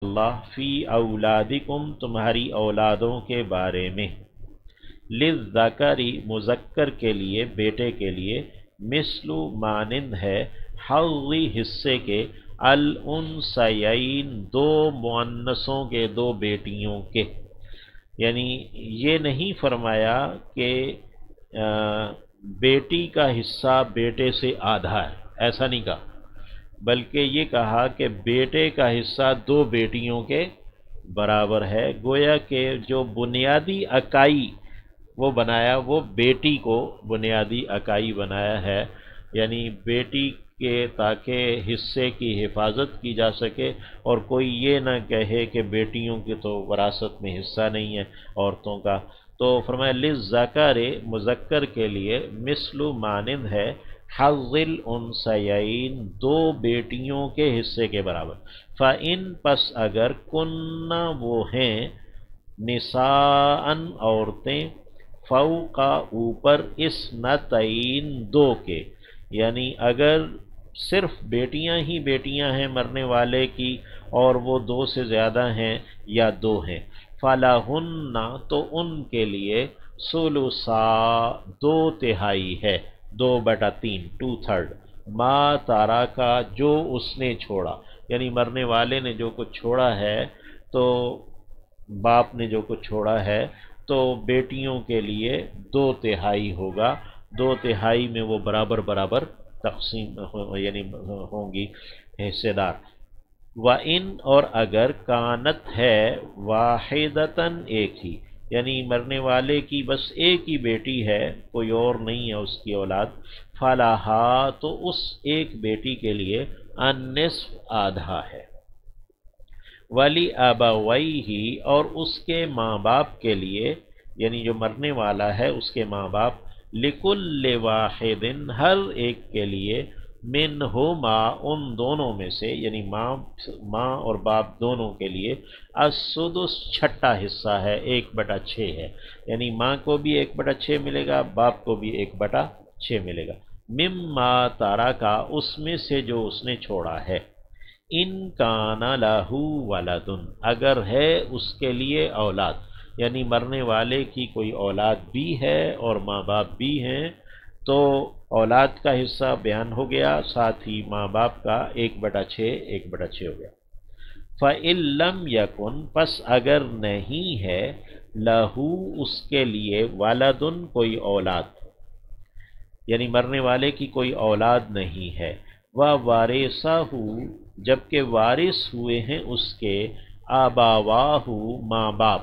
اللہ فی اولادکم تمہاری اولادوں کے بارے میں، للذکری مذکر کے لیے بیٹے کے لیے، مثل مانند ہے، حظی حصے کے، الانثیین دو مؤنثوں کے، دو بیٹیوں کے۔ یعنی یہ نہیں فرمایا کہ بیٹی کا حصہ بیٹے سے آدھا ہے، ایسا نہیں کہا، بلکہ یہ کہا کہ بیٹے کا حصہ دو بیٹیوں کے برابر ہے۔ گویا کہ جو بنیادی اکائی وہ بنایا، وہ بیٹی کو بنیادی اکائی بنایا ہے، یعنی بیٹی کے تاکہ حصے کی حفاظت کی جا سکے اور کوئی یہ نہ کہے کہ بیٹیوں کی تو وراثت میں حصہ نہیں ہے عورتوں کا۔ تو فرمایا للذکر مذکر کے لیے، مثل مانند ہے، حظ الانثیین دو بیٹیوں کے حصے کے برابر۔ فَإِن پس اگر کننا وہ ہیں، نساءً عورتیں، فوق اوپر، اثنتین دو کے، یعنی اگر صرف بیٹیاں ہی بیٹیاں ہیں مرنے والے کی اور وہ دو سے زیادہ ہیں یا دو ہیں، فَلَهُنَّ تو ان کے لیے، ثلثا دو تہائی ہے، 2/3 2/3، ما تارا کا جو اس نے چھوڑا، یعنی مرنے والے نے جو کچھ چھوڑا ہے، تو باپ نے جو کچھ چھوڑا ہے تو بیٹیوں کے لیے 2/3 ہوگا، 2/3 میں وہ برابر برابر تقسیم یعنی ہوں گی حصے دار۔ وَإِنْ اور اگر کانت ہے، واحدتاً ایک ہی، یعنی مرنے والے کی بس ایک ہی بیٹی ہے، کوئی اور نہیں ہے اس کی اولاد، فَلَہا تو اس ایک بیٹی کے لیے، النصف آدھا ہے، وَلِأَبَوَيْهِ اور اس کے ماں باپ کے لیے، یعنی جو مرنے والا ہے اس کے ماں باپ، لِكُلِّ وَاحِدٍ ہر ایک کے لیے، منہما ان دونوں میں سے، یعنی ماں اور باپ دونوں کے لیے، السدس چھٹا حصہ ہے، 1/6 ہے، یعنی ماں کو بھی 1/6 ملے گا، باپ کو بھی 1/6 ملے گا، مما تارا کا اس میں سے جو اس نے چھوڑا ہے، ان کان لہ ولد اگر ہے اس کے لیے اولاد، یعنی مرنے والے کی کوئی اولاد بھی ہے اور ماں باپ بھی ہیں، تو اولاد کا حصہ بیان ہو گیا، ساتھ ہی ماں باپ کا 1/6 ہو گیا۔ فَإِن لَمْ يَكُنْ پس اگر نہیں ہے، لہو اس کے لیے، ولدن کوئی اولاد، یعنی مرنے والے کی کوئی اولاد نہیں ہے، وَوَارِثَهُ جبکہ وارث ہوئے ہیں اس کے، آباواہ ماں باپ،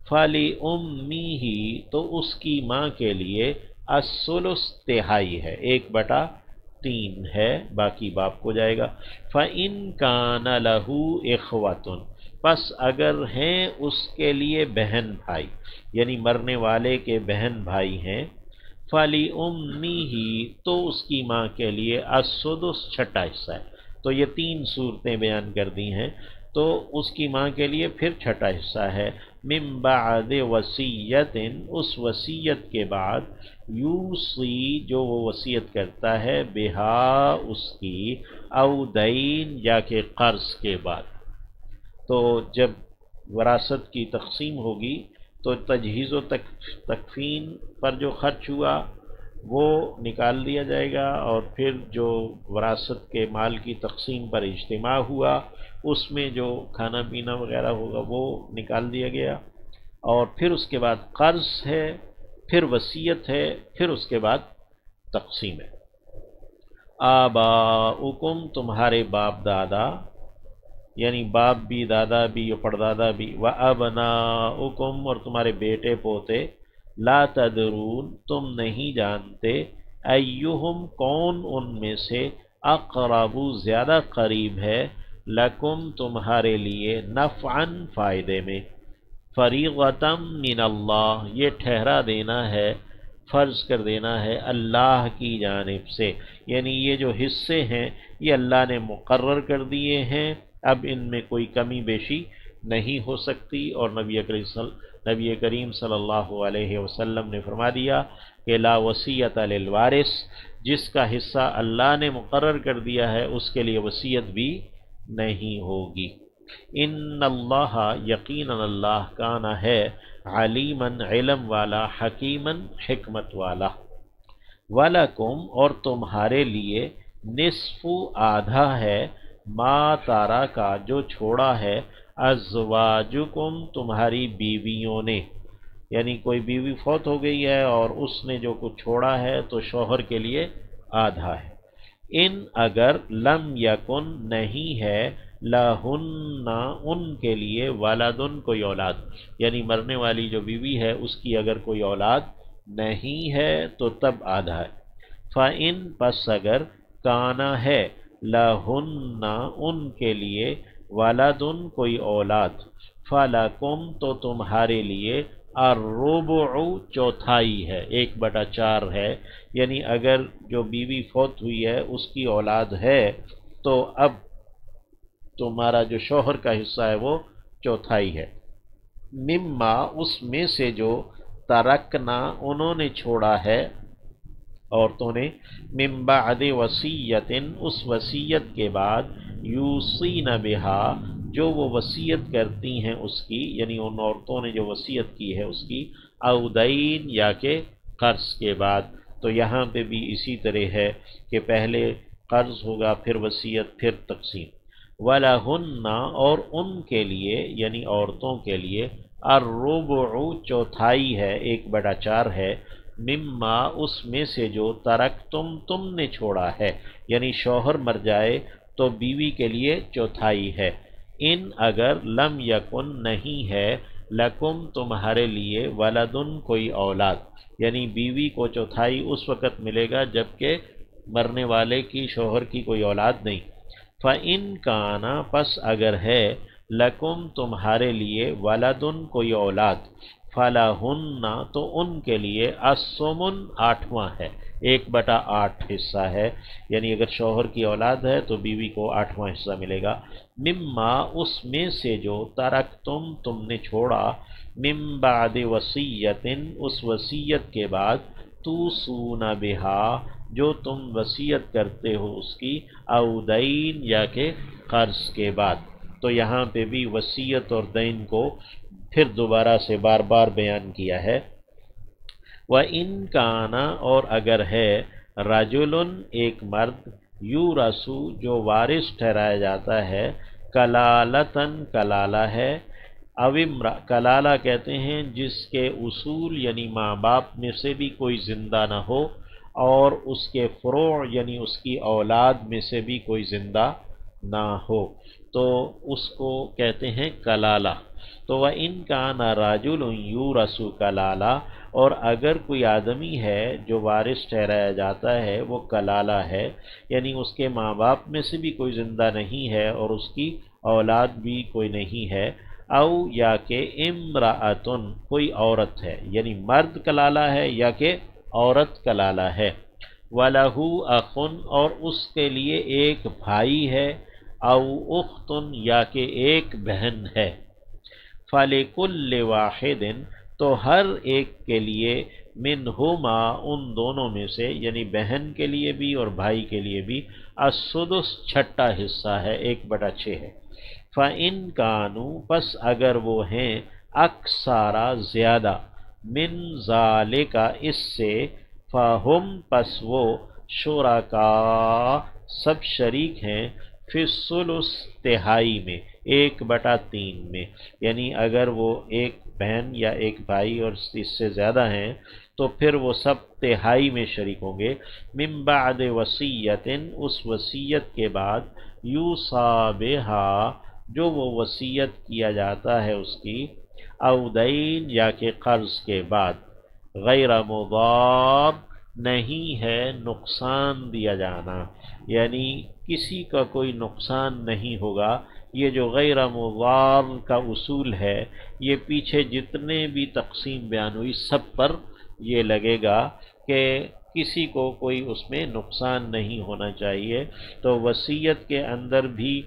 فَلِأُمِّهِ تو اس کی ماں کے لیے، الثلث تہائی ہے، 1/3 ہے، باقی باپ کو جائے گا۔ فَإِن كَانَ لَهُ إِخْوَةٌ پس اگر ہیں اس کے لیے بہن بھائی، یعنی مرنے والے کے بہن بھائی ہیں، فَلِأُمِّهِ تو اس کی ماں کے لیے، السدس چھٹا حصہ ہے، تو یہ 3 صورتیں بیان کر دی ہیں، تو اس کی ماں کے لیے پھر چھٹا حصہ ہے، من بعد وصیت اس وصیت کے بعد، یوصی جو وہ وصیت کرتا ہے، بہا اس کی، او دین یا کہ قرض کے بعد۔ تو جب وراثت کی تقسیم ہوگی تو تجہیز و تکفین پر جو خرچ ہوا وہ نکال دیا جائے گا، اور پھر جو وراثت کے مال کی تقسیم پر اجتماع ہوا اس میں جو کھانا پینا وغیرہ ہوگا وہ نکال دیا گیا، اور پھر اس کے بعد قرض ہے، پھر وصیت ہے، پھر اس کے بعد تقسیم ہے۔ آباؤکم تمہارے باپ دادا، یعنی باپ بھی دادا بھی اور پردادا بھی، وَأَبْنَاؤُكُمْ اور تمہارے بیٹے پوتے، لا تدرون تم نہیں جانتے، ایہم کون ان میں سے، اقرب زیادہ قریب ہے، لکم تمہارے لیے، نفعاً فائدے میں، فریضۃ من اللہ یہ ٹھہرا دینا ہے، فرض کر دینا ہے اللہ کی جانب سے، یعنی یہ جو حصے ہیں یہ اللہ نے مقرر کر دیے ہیں، اب ان میں کوئی کمی بیشی نہیں ہو سکتی، اور نبی کریم صلی اللہ علیہ وسلم نے فرما دیا کہ لا وصیت للوارث، جس کا حصہ اللہ نے مقرر کر دیا ہے اس کے لیے وصیت بھی نہیں ہوگی۔ ان اللہ یقیناً اللہ کانا ہے علیماً علم والا حکیماً حکمت والا وَلَكُمْ اور تمہارے لیے نصف آدھا ہے ما تارا کا جو چھوڑا ہے ازواجکم تمہاری بیویوں نے، یعنی کوئی بیوی فوت ہو گئی ہے اور اس نے جو کچھ چھوڑا ہے تو شوہر کے لیے آدھا ہے۔ ان اگر لم یکن نہیں ہے لہن ان کے لیے ولدن کوئی اولاد، یعنی مرنے والی جو بیوی ہے اس کی اگر کوئی اولاد نہیں ہے تو تب آدھا ہے۔ فَإِن پس اگر کانا ہے لہن ان کے لیے ولدن کوئی اولاد فَلَكُمْ تو تمہارے لیے الربع چوتھائی ہے، 1/4 ہے، یعنی اگر جو بیوی فوت ہوئی ہے اس کی اولاد ہے تو اب تمہارا جو شوہر کا حصہ ہے وہ چوتھائی ہے۔ مما اس میں سے جو ترکنا انہوں نے چھوڑا ہے عورتوں نے، من بعد وصیت اس وصیت کے بعد یوصین بہا جو وہ وصیت کرتی ہیں اس کی، یعنی ان عورتوں نے جو وصیت کی ہے اس کی، او دین یا کہ قرض کے بعد، تو یہاں پہ بھی اسی طرح ہے کہ پہلے قرض ہوگا پھر وصیت پھر تقسیم۔ وَلَهُنَّ اور ان کے لیے یعنی عورتوں کے لیے الربع چوتھائی ہے، 1/4 ہے، مما اس میں سے جو تم نے چھوڑا ہے، یعنی شوہر مر جائے تو بیوی کے لیے چوتھائی ہے۔ ان اگر لم یکن نہیں ہے لکم تمہارے لیے ولدن کوئی اولاد، یعنی بیوی کو چوتھائی اس وقت ملے گا جبکہ مرنے والے کی شوہر کی کوئی اولاد نہیں۔ فَإِن کَانَ پس اگر ہے لکم تمہارے لیے ولدن کوئی اولاد فَلَهُنَّ تو ان کے لیے الثُّمُنُ 8واں ہے، 1/8 حصہ ہے، یعنی اگر شوہر کی اولاد ہے تو بیوی کو 8واں حصہ ملے گا۔ مما اس میں سے جو تم نے چھوڑا، من بعد وصیت اس وصیت کے بعد، توصون بہا جو تم وصیت کرتے ہو اس کی، او دین یا کہ قرض کے بعد، تو یہاں پہ بھی وصیت اور دین کو پھر دوبارہ سے بار بار بیان کیا ہے۔ وَإِن کَانَ اور اگر ہے رجل ایک مرد، یورث جو وارث ٹھہرایا جاتا ہے، کلالتن کلالہ ہے، کلالہ کہتے ہیں جس کے اصول یعنی ماں باپ میں سے بھی کوئی زندہ نہ ہو اور اس کے فروع یعنی اس کی اولاد میں سے بھی کوئی زندہ نہ ہو، تو اس کو کہتے ہیں کلالہ۔ تو وَإِن كَانَ رَجُلٌ يُورَثُ کلالہ اور اگر کوئی آدمی ہے جو وارث ٹھہرایا جاتا ہے وہ کلالہ ہے، یعنی اس کے ماں باپ میں سے بھی کوئی زندہ نہیں ہے اور اس کی اولاد بھی کوئی نہیں ہے، او یا کہ امرأتن کوئی عورت ہے، یعنی مرد کلالہ ہے یا کہ عورت کلالہ ہے، وَلَهُ أَخٌ اور اس کے لیے ایک بھائی ہے، او اختن یا کہ ایک بہن ہے، فَلِكُلِّ وَاحِدٍ تو ہر ایک کے لیے منہما ان دونوں میں سے، یعنی بہن کے لیے بھی اور بھائی کے لیے بھی، السدس چھٹا حصہ ہے، 1/6 ہے۔ فَإِن كَانُوا پس اگر وہ ہیں اکثارا زیادہ، من ذالک اس سے، فَهُمْ پس وہ شرکاء سب شریک ہیں، فی الثلث تہائی میں، 1/3 میں، یعنی اگر وہ ایک بہن یا ایک بھائی اور اس سے زیادہ ہیں تو پھر وہ سب تہائی میں شریک ہوں گے، من بعد وصیت اس وصیت کے بعد، یوصی بہا جو وہ وصیت کیا جاتا ہے اس کی، او دین یا کہ قرض کے بعد، غیر مضار نہیں ہے نقصان دیا جانا، یعنی کسی کا کوئی نقصان نہیں ہوگا۔ یہ جو غیر مضار کا اصول ہے یہ پیچھے جتنے بھی تقسیم بیان ہوئی سب پر یہ لگے گا کہ کسی کو کوئی اس میں نقصان نہیں ہونا چاہیے، تو وصیت کے اندر بھی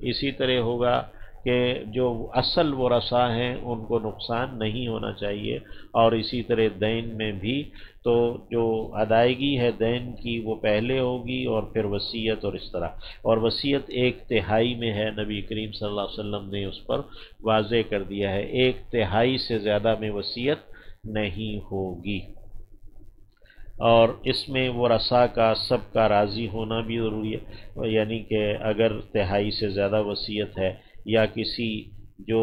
اسی طرح ہوگا، کہ جو اصل ورثہ ہیں ان کو نقصان نہیں ہونا چاہیے، اور اسی طرح دین میں بھی تو جو ادائیگی ہے دین کی وہ پہلے ہوگی اور پھر وصیت اور اس طرح، اور وصیت 1/3 میں ہے، نبی کریم صلی اللہ علیہ وسلم نے اس پر واضح کر دیا ہے، 1/3 سے زیادہ میں وصیت نہیں ہوگی۔ اور اس میں ورثاء کا سب کا راضی ہونا بھی ضروری ہے، یعنی کہ اگر تہائی سے زیادہ وصیت ہے یا کسی جو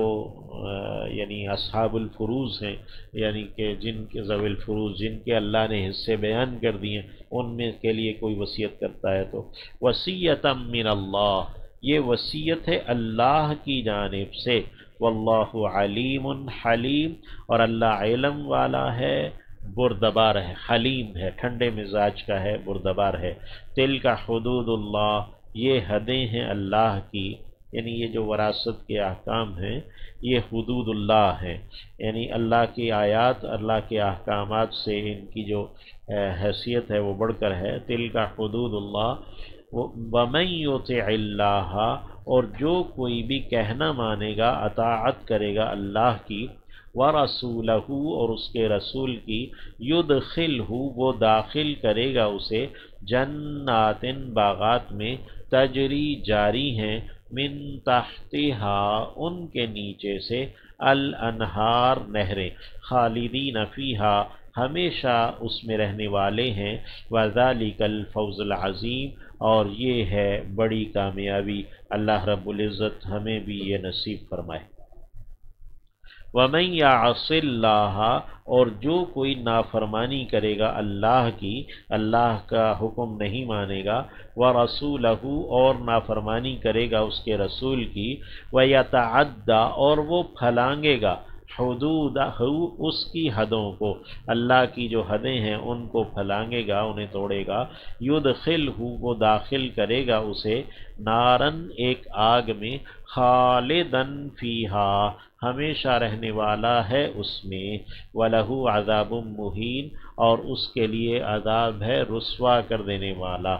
یعنی اصحاب الفروض ہیں، یعنی کہ جن کے ذوی الفروض جن کے اللہ نے حصے بیان کر دیے ان میں کے لیے کوئی وصیت کرتا ہے تو وصیۃ من اللہ، یہ وصیت ہے اللہ کی جانب سے، واللہ علیم حلیم، اور اللہ علم والا ہے، بردبار ہے، حلیم ہے، ٹھنڈے مزاج کا ہے، بردبار ہے۔ تلک حدود اللہ، یہ حدیں ہیں اللہ کی، یعنی یہ جو وراثت کے احکام ہیں یہ حدود اللہ ہیں، یعنی اللہ کی آیات، اللہ کے احکامات سے ان کی جو حیثیت ہے وہ بڑھ کر ہے۔ تلک حدود اللہ ومن یطع اللہ، اور جو کوئی بھی کہنا مانے گا، اطاعت کرے گا اللہ کی، ورسولہ، اور اس کے رسول کی، یدخلہ، وہ داخل کرے گا اسے، جنات، باغات میں، تجری، جاری ہیں، من تحتہا، ان کے نیچے سے، الانہار، نہریں، خالدین فیہا، ہمیشہ اس میں رہنے والے ہیں، وذالک الفوز العظیم، اور یہ ہے بڑی کامیابی، اللہ رب العزت ہمیں بھی یہ نصیب فرمائے۔ وَمَن يَعْصِ اللَّهَ، اور جو کوئی نافرمانی کرے گا اللہ کی، اللہ کا حکم نہیں مانے گا، وَرَسُولَهُ، اور نافرمانی کرے گا اس کے رسول کی، وَيَتَعَدَّ، اور وہ پھلانگے گا، حدودہ، اس کی حدوں کو، اللہ کی جو حدیں ہیں ان کو پھلانگے گا، انہیں توڑے گا، یدخلہ، وہ داخل کرے گا اسے، نارن، ایک آگ میں، خالدن فیہا، ہمیشہ رہنے والا ہے اس میں، وَلَهُ عَذَابٌ مُہین، اور اس کے لیے عذاب ہے رسوا کر دینے والا۔